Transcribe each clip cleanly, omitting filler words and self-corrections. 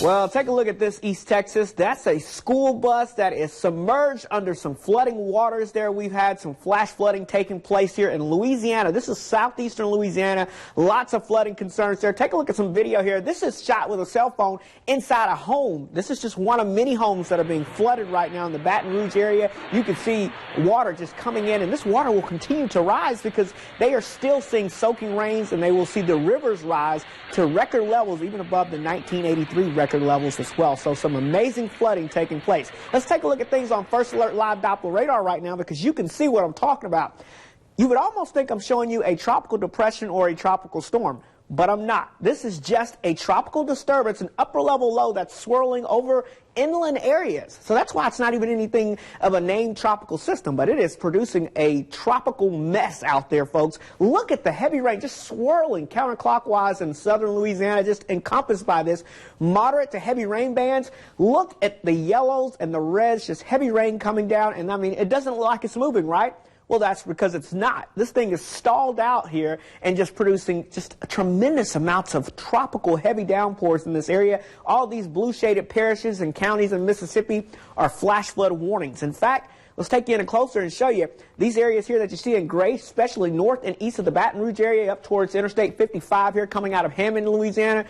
Well, take a look at this, East Texas. That's a school bus that is submerged under some flooding waters there. We've had some flash flooding taking place here in Louisiana. This is southeastern Louisiana. Lots of flooding concerns there. Take a look at some video here. This is shot with a cell phone inside a home. This is just one of many homes that are being flooded right now in the Baton Rouge area. You can see water just coming in, and this water will continue to rise because they are still seeing soaking rains, and they will see the rivers rise to record levels, even above the 1983 record levels as well. So some amazing flooding taking place. Let's take a look at things on First Alert Live Doppler radar right now because you can see what I'm talking about. You would almost think I'm showing you a tropical depression or a tropical storm, but I'm not. This is just a tropical disturbance, an upper level low that's swirling over inland areas. So that's why it's not even anything of a named tropical system, but it is producing a tropical mess out there, folks. Look at the heavy rain just swirling counterclockwise in southern Louisiana, just encompassed by this moderate to heavy rain bands. Look at the yellows and the reds, just heavy rain coming down, and I mean, it doesn't look like it's moving, right? Well, that's because it's not. This thing is stalled out here and just producing just tremendous amounts of tropical heavy downpours in this area. All these blue shaded parishes and counties in Mississippi are flash flood warnings. In fact, let's take you in closer and show you these areas here that you see in gray, especially north and east of the Baton Rouge area up towards Interstate 55 here coming out of Hammond, Louisiana.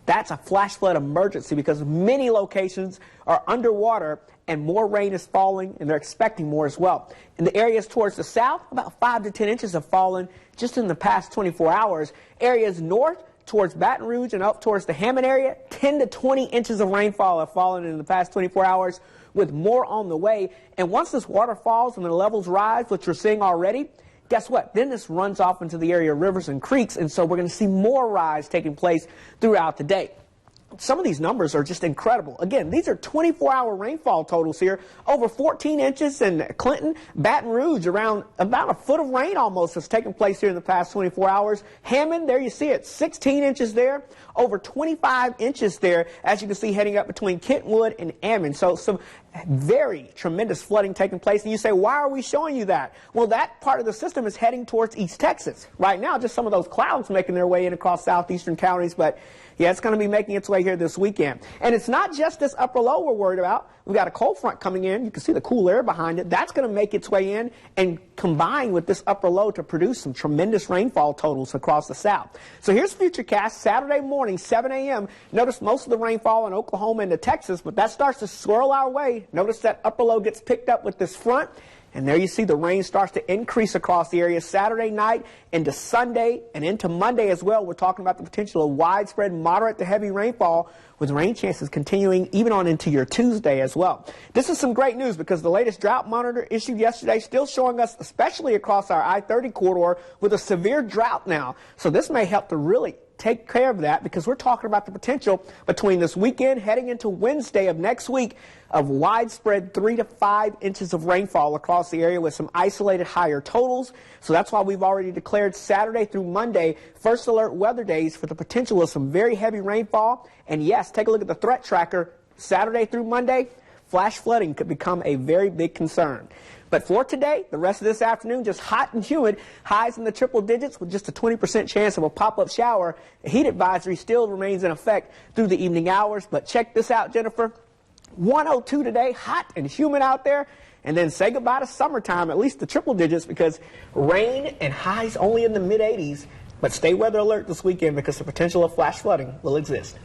That's a flash flood emergency because many locations are underwater and more rain is falling, and they're expecting more as well. In the areas towards the south, about 5 to 10 inches have fallen just in the past 24 hours. Areas north towards Baton Rouge and up towards the Hammond area, 10 to 20 inches of rainfall have fallen in the past 24 hours, with more on the way. And once this water falls and the levels rise, which we're seeing already, guess what? Then this runs off into the area of rivers and creeks, and so we're going to see more rise taking place throughout the day. Some of these numbers are just incredible. Again, these are 24-hour rainfall totals here. Over 14 inches in Clinton, Baton Rouge, around about a foot of rain almost has taken place here in the past 24 hours. Hammond, there you see it, 16 inches there. Over 25 inches there, as you can see, heading up between Kentwood and Ammon. So some very tremendous flooding taking place. And you say, why are we showing you that? Well, that part of the system is heading towards East Texas. Right now, just some of those clouds making their way in across southeastern counties, but yeah, it's going to be making its way here this weekend. And it's not just this upper low we're worried about. We've got a cold front coming in. You can see the cool air behind it. That's going to make its way in and combine with this upper low to produce some tremendous rainfall totals across the south. So here's Futurecast Saturday morning, 7 a.m. Notice most of the rainfall in Oklahoma into Texas, but that starts to swirl our way. Notice that upper low gets picked up with this front. And there you see the rain starts to increase across the area Saturday night into Sunday and into Monday as well. We're talking about the potential of widespread moderate to heavy rainfall with rain chances continuing even on into your Tuesday as well. This is some great news because the latest drought monitor issued yesterday still showing us, especially across our I-30 corridor, with a severe drought now. So this may help to really take care of that because we're talking about the potential between this weekend heading into Wednesday of next week of widespread 3 to 5 inches of rainfall across the area with some isolated higher totals. So that's why we've already declared Saturday through Monday first alert weather days for the potential of some very heavy rainfall. And yes, take a look at the threat tracker. Saturday through Monday, flash flooding could become a very big concern. But for today, the rest of this afternoon, just hot and humid, highs in the triple digits with just a 20% chance of a pop-up shower. A heat advisory still remains in effect through the evening hours. But check this out, Jennifer. 102 today, hot and humid out there. And then say goodbye to summertime, at least the triple digits, because rain and highs only in the mid-80s. But stay weather alert this weekend because the potential of flash flooding will exist.